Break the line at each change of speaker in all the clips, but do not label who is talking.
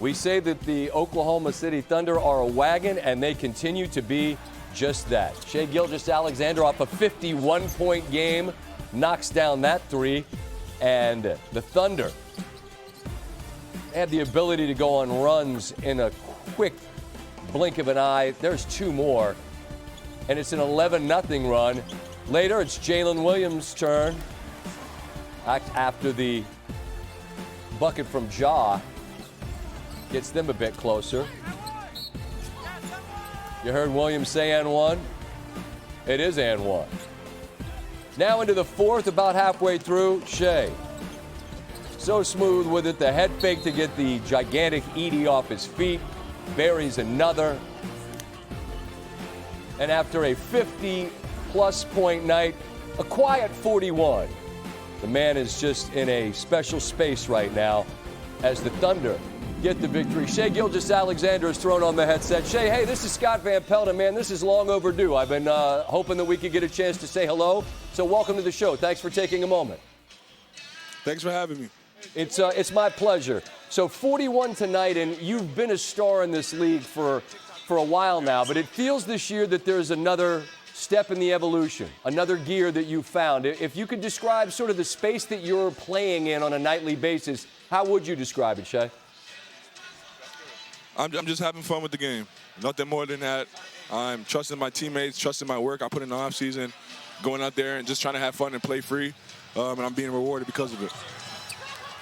We say that the Oklahoma City Thunder are a wagon, and they continue to be just that. Shai Gilgeous-Alexander off a 51-point game knocks down that three, and the Thunder had the ability to go on runs in a quick blink of an eye. There's two more, and it's an 11-0 run. Later, it's Jalen Williams' turn after the bucket from Ja gets them a bit closer. You heard Williams say and one. It is and one. Now into the fourth, about halfway through, Shai. So smooth with it, the head fake to get the gigantic Edie off his feet. Buries another. And after a 50-plus point night, a quiet 41. The man is just in a special space right now as the Thunder get the victory. Shai Gilgeous-Alexander is thrown on the headset. Shai, hey, this is Scott Van Pelt, and man, this is long overdue. I've been hoping that we could get a chance to say hello. So welcome to the show. Thanks for taking a moment.
Thanks for having me.
It's my pleasure. So 41 tonight, and you've been a star in this league for a while now, but it feels this year that there's another step in the evolution, another gear that you found. If you could describe sort of the space that you're playing in on a nightly basis, how would you describe it, Shai?
I'm just having fun with the game. Nothing more than that. I'm trusting my teammates, trusting my work I put in the offseason, going out there and just trying to have fun and play free, and I'm being rewarded because of it.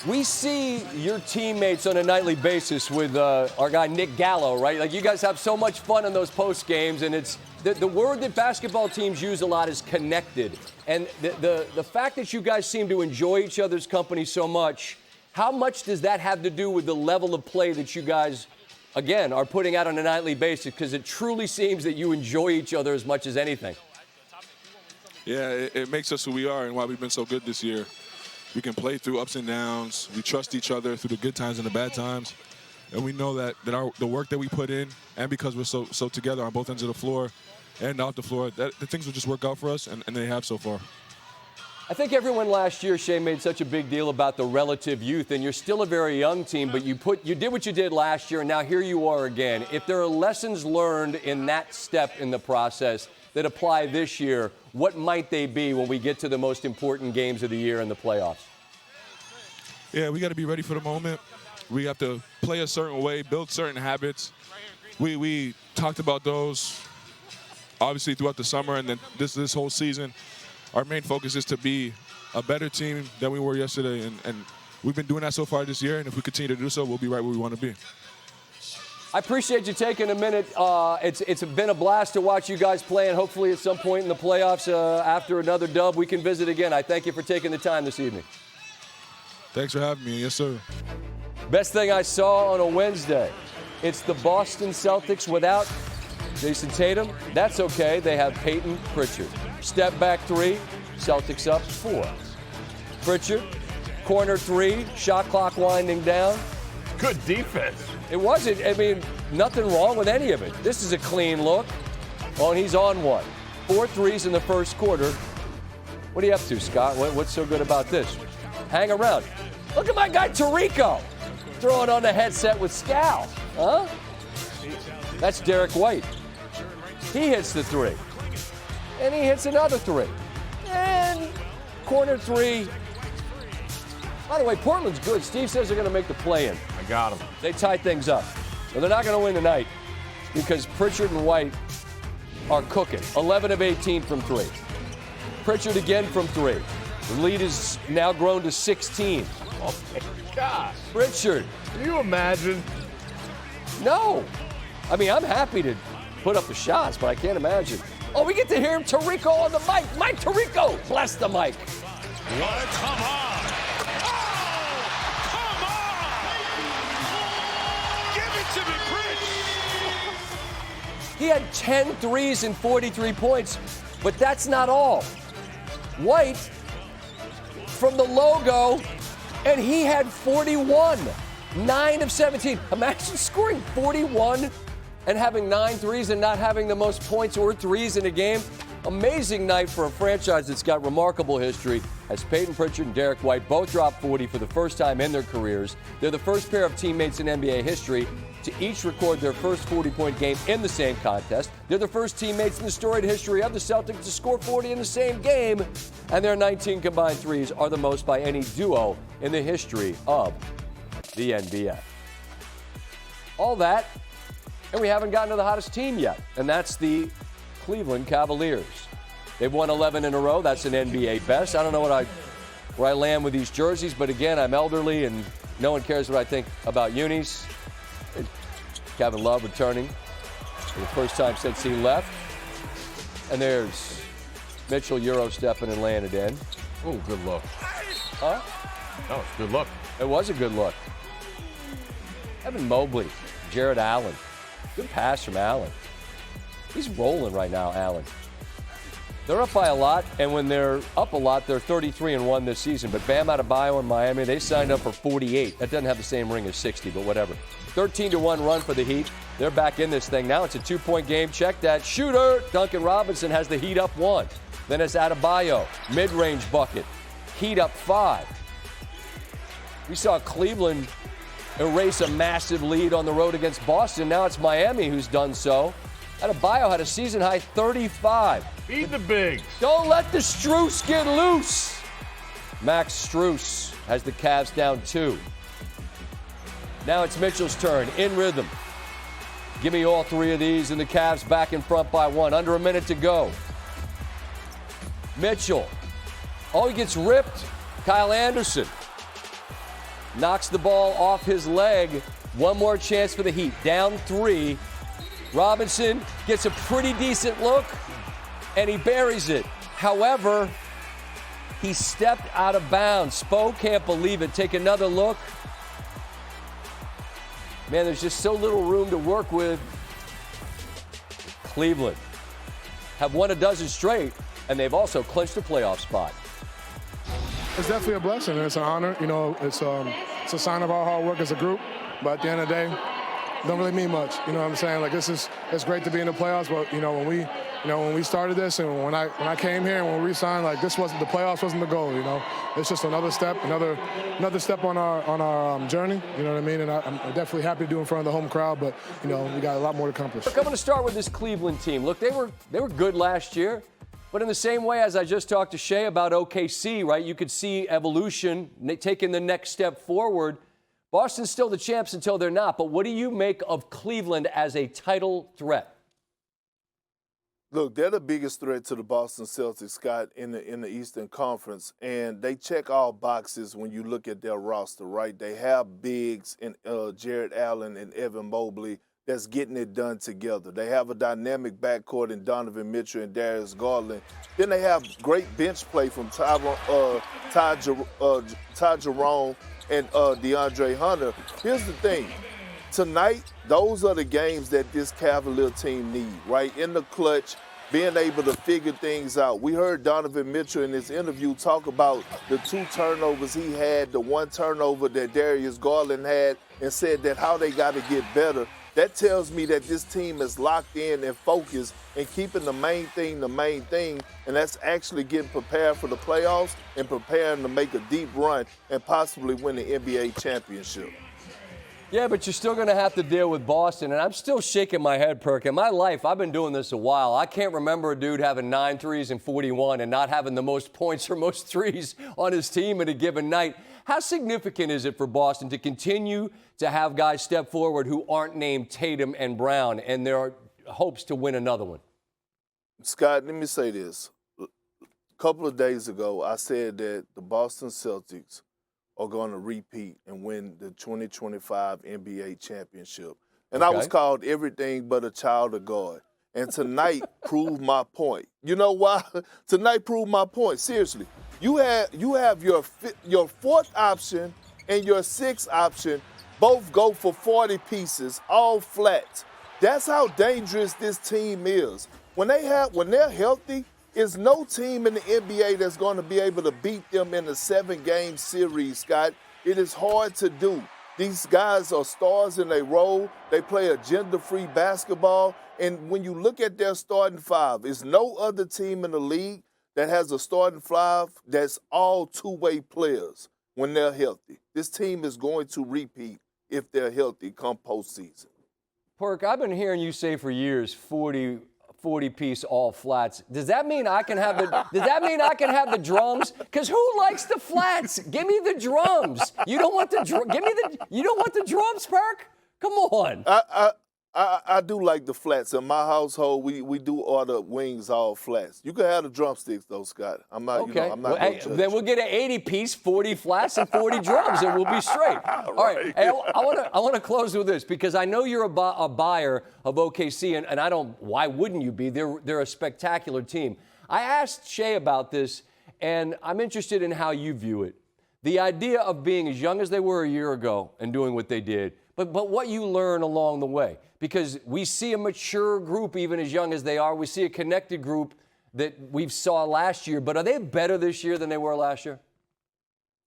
We see your teammates on a nightly basis with our guy Nick Gallo, right? Like, you guys have so much fun in those post games, and it's the word that basketball teams use a lot is connected. And the fact that you guys seem to enjoy each other's company so much, how much does that have to do with the level of play that you guys, again, are putting out on a nightly basis? Because it truly seems that you enjoy each other as much as anything.
Yeah, it makes us who we are and why we've been so good this year. We can play through ups and downs. We trust each other through the good times and the bad times. And we know that the work that we put in, and because we're so together on both ends of the floor and off the floor, that the things will just work out for us, and they have so far.
I think everyone last year, Shai, made such a big deal about the relative youth, and you're still a very young team, but you did what you did last year, and now here you are again. If there are lessons learned in that step in the process that apply this year, what might they be when we get to the most important games of the year in the playoffs?
Yeah, we got to be ready for the moment. We have to play a certain way, build certain habits. We talked about those, obviously, throughout the summer and then this whole season. Our main focus is to be a better team than we were yesterday, and we've been doing that so far this year, and if we continue to do so, we'll be right where we want to be.
I appreciate you taking a minute. It's been a blast to watch you guys play, and hopefully at some point in the playoffs, after another dub, we can visit again. I thank you for taking the time this evening.
Thanks for having me. Yes, sir.
Best thing I saw on a Wednesday. It's the Boston Celtics without Jason Tatum. That's okay. They have Peyton Pritchard. Step back three, Celtics up 4. Pritchard, corner three, shot clock winding down.
Good defense.
It wasn't, I mean, nothing wrong with any of it. This is a clean look. Oh, and he's on one. 4 threes in the first quarter. What are you up to, Scott? What's so good about this? Hang around. Look at my guy Tirico throwing on the headset with Scal. Huh? That's Derek White. He hits the three. And he hits another three. And corner three. By the way, Portland's good. Steve says they're going to make the play-in.
I got him.
They tie things up. But they're not going to win tonight because Pritchard and White are cooking. 11 of 18 from three. Pritchard again from three. The lead is now grown to 16.
Oh, my gosh.
Pritchard.
Can you imagine?
No. I mean, I'm happy to put up the shots, but I can't imagine. Oh, we get to hear Tirico on the mic. Mike Tirico. Bless the mic.
What? Come on.
He had 10 threes and 43 points, but that's not all. White from the logo, and he had 41, 9 of 17. Imagine scoring 41 and having 9 threes and not having the most points or threes in a game. Amazing night for a franchise that's got remarkable history as Peyton Pritchard and Derek White both dropped 40 for the first time in their careers. They're the first pair of teammates in NBA history to each record their first 40-point game in the same contest. They're the first teammates in the storied history of the Celtics to score 40 in the same game. And their 19 combined threes are the most by any duo in the history of the NBA. All that, and we haven't gotten to the hottest team yet, and that's the Cleveland Cavaliers. They've won 11 in a row. That's an NBA best. I don't know where I land with these jerseys, but again, I'm elderly and no one cares what I think about unis. Kevin Love returning for the first time since he left. And there's Mitchell Euro stepping and laying it in.
Oh, good look.
Huh?
That was a good look.
It was a good look. Evan Mobley, Jared Allen. Good pass from Allen. He's rolling right now, Allen. They're up by a lot, and when they're up a lot, they're 33-1 this season. But Bam Adebayo in Miami, they signed up for 48. That doesn't have the same ring as 60, but whatever. 13-1 run for the Heat. They're back in this thing now. It's a 2-point game. Check that. Shooter. Duncan Robinson has the Heat up 1. Then it's Adebayo. Mid-range bucket. Heat up 5. We saw Cleveland erase a massive lead on the road against Boston. Now it's Miami who's done so. Adebayo had a season-high 35.
Feed the bigs.
Don't let the Strus get loose. Max Strus has the Cavs down 2. Now it's Mitchell's turn, in rhythm. Give me all 3 of these, and the Cavs back in front by 1. Under a minute to go. Mitchell. Oh, he gets ripped. Kyle Anderson knocks the ball off his leg. One more chance for the Heat. Down 3. Robinson gets a pretty decent look, and he buries it. However, he stepped out of bounds. Spo can't believe it. Take another look. Man, there's just so little room to work with. Cleveland have won a dozen straight, and they've also clinched a playoff spot.
It's definitely a blessing, and it's an honor. You know, it's a sign of our hard work as a group. But at the end of the day, it don't really mean much. You know what I'm saying? Like, it's great to be in the playoffs, but when we started this and when I came here and when we signed, like, this wasn't the playoffs, wasn't the goal. You know, it's just another step on our journey. You know what I mean? And I'm definitely happy to do it in front of the home crowd, but we got a lot more to accomplish.
Look, I'm going to start with this Cleveland team. Look, they were good last year. But in the same way as I just talked to Shai about OKC, right, you could see evolution, taking the next step forward. Boston's still the champs until they're not. But what do you make of Cleveland as a title threat?
Look, they're the biggest threat to the Boston Celtics, Scott, in the Eastern Conference. And they check all boxes when you look at their roster, right? They have bigs in Jared Allen and Evan Mobley that's getting it done together. They have a dynamic backcourt in Donovan Mitchell and Darius Garland. Then they have great bench play from Ty Jerome and DeAndre Hunter. Here's the thing. Tonight, those are the games that this Cavalier team need, right? In the clutch, being able to figure things out. We heard Donovan Mitchell in his interview talk about the 2 turnovers he had, the 1 turnover that Darius Garland had, and said that how they got to get better. That tells me that this team is locked in and focused and keeping the main thing, and that's actually getting prepared for the playoffs and preparing to make a deep run and possibly win the NBA championship.
Yeah, but you're still going to have to deal with Boston. And I'm still shaking my head, Perk. In my life, I've been doing this a while. I can't remember a dude having 9 threes in 41 and not having the most points or most threes on his team in a given night. How significant is it for Boston to continue to have guys step forward who aren't named Tatum and Brown, and there are hopes to win another one?
Scott, let me say this. A couple of days ago, I said that the Boston Celtics are going to repeat and win the 2025 NBA championship. And
okay.
I was called everything but a child of God. And tonight proved my point. You know why? Tonight proved my point. Seriously. You have your 4th option and your 6th option both go for 40 pieces, all flats. That's how dangerous this team is. When they're healthy, there's no team in the NBA that's going to be able to beat them in a 7-game series, Scott. It is hard to do. These guys are stars in their role. They play agenda-free basketball. And when you look at their starting five, there's no other team in the league that has a starting five that's all two-way players when they're healthy. This team is going to repeat if they're healthy come postseason.
Perk, I've been hearing you say for years 40-piece all flats. Does that mean I can have the drums? Because who likes the flats? Give me the drums. You don't want the drums, Perk? Come on.
I do like the flats. In my household, we do order wings all flats. You can have the drumsticks though, Scott. I'm not.
Okay.
I'm not.
Then we'll get an 80-piece, 40 flats and 40 drums, and we'll be straight. All right. Hey, I want to close with this because I know you're a buyer of OKC, and I don't. Why wouldn't you be? They're a spectacular team. I asked Shai about this, and I'm interested in how you view it. The idea of being as young as they were a year ago and doing what they did, but what you learn along the way. Because we see a mature group even as young as they are. We see a connected group that we saw last year. But are they better this year than they were last year?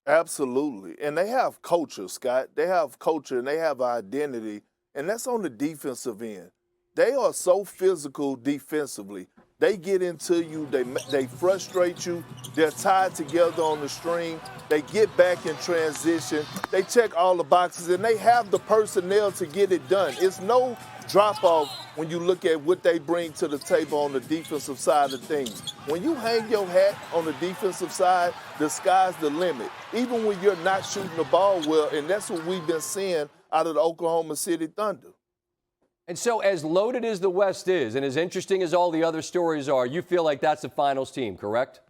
Absolutely. And they have culture, Scott. They have culture and they have identity. And that's on the defensive end. They are so physical defensively. They get into you. They frustrate you. They're tied together on the string. They get back in transition. They check all the boxes, and they have the personnel to get it done. It's no drop-off when you look at what they bring to the table on the defensive side of things. When you hang your hat on the defensive side, the sky's the limit. Even when you're not shooting the ball well, and that's what we've been seeing out of the Oklahoma City Thunder.
And so as loaded as the West is, and as interesting as all the other stories are, you feel like that's the finals team, correct?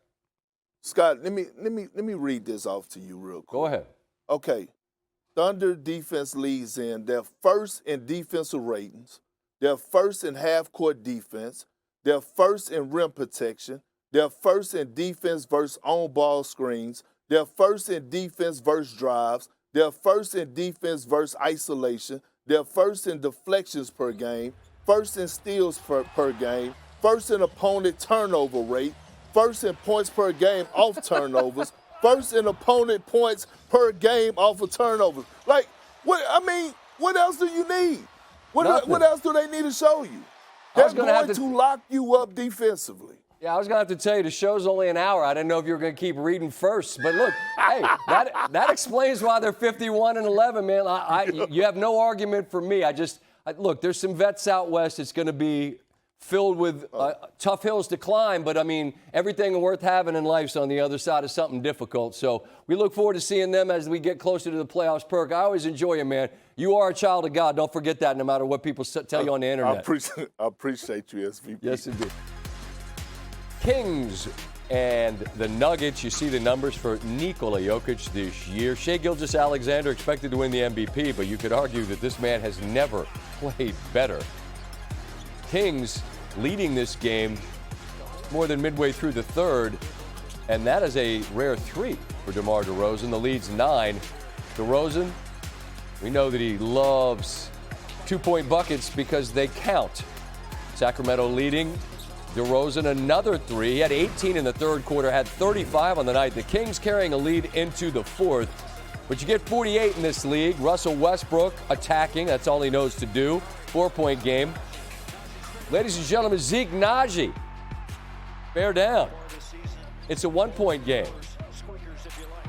Scott, let me read this off to you real quick.
Go ahead.
Okay. Thunder defense leads in. They're first in defensive ratings. They're first in half-court defense. They're first in rim protection. They're first in defense versus on-ball screens. They're first in defense versus drives. They're first in defense versus isolation. They're first in deflections per game, first in steals per game, first in opponent turnover rate, first in points per game off turnovers, first in opponent points per game off of turnovers. Like, what else do you need? What else do they need to show you? They're going to lock you up defensively.
Yeah, I was going to have to tell you, the show's only an hour. I didn't know if you were going to keep reading first. But look, hey, that explains why they're 51-11, man. You have no argument for me. Look, there's some vets out west. It's going to be filled with tough hills to climb. But, I mean, everything worth having in life's on the other side of something difficult. So we look forward to seeing them as we get closer to the playoffs. Perk, I always enjoy you, man. You are a child of God. Don't forget that no matter what people tell you on the internet.
I appreciate you, SVP.
Yes, indeed. Kings and the Nuggets, you see the numbers for Nikola Jokic this year. Shai Gilgeous-Alexander expected to win the MVP, but you could argue that this man has never played better. Kings leading this game more than midway through the third, and that is a rare 3 for DeMar DeRozan. The lead's 9. DeRozan, we know that he loves two-point buckets because they count. Sacramento leading. DeRozan, another 3. He had 18 in the third quarter, had 35 on the night. The Kings carrying a lead into the fourth. But you get 48 in this league. Russell Westbrook attacking. That's all he knows to do. 4-point game. Ladies and gentlemen, Zeke Naji. Bear down. It's a 1-point game.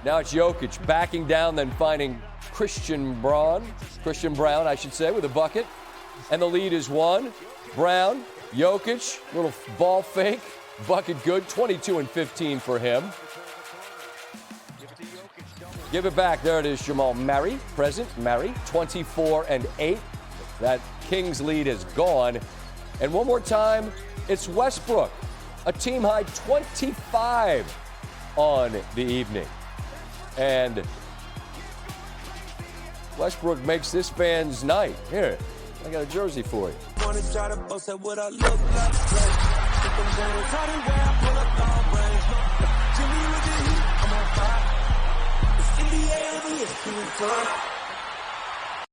Now it's Jokic backing down, then finding Christian Brown, I should say, with a bucket. And the lead is 1. Brown. Jokic, little ball fake, bucket good, 22 and 15 for him. Give it back. There it is, Jamal Murray, present, Murray, 24 and 8. That Kings lead is gone. And one more time, it's Westbrook, a team high 25 on the evening. And Westbrook makes this fan's night. Here, I got a jersey for you.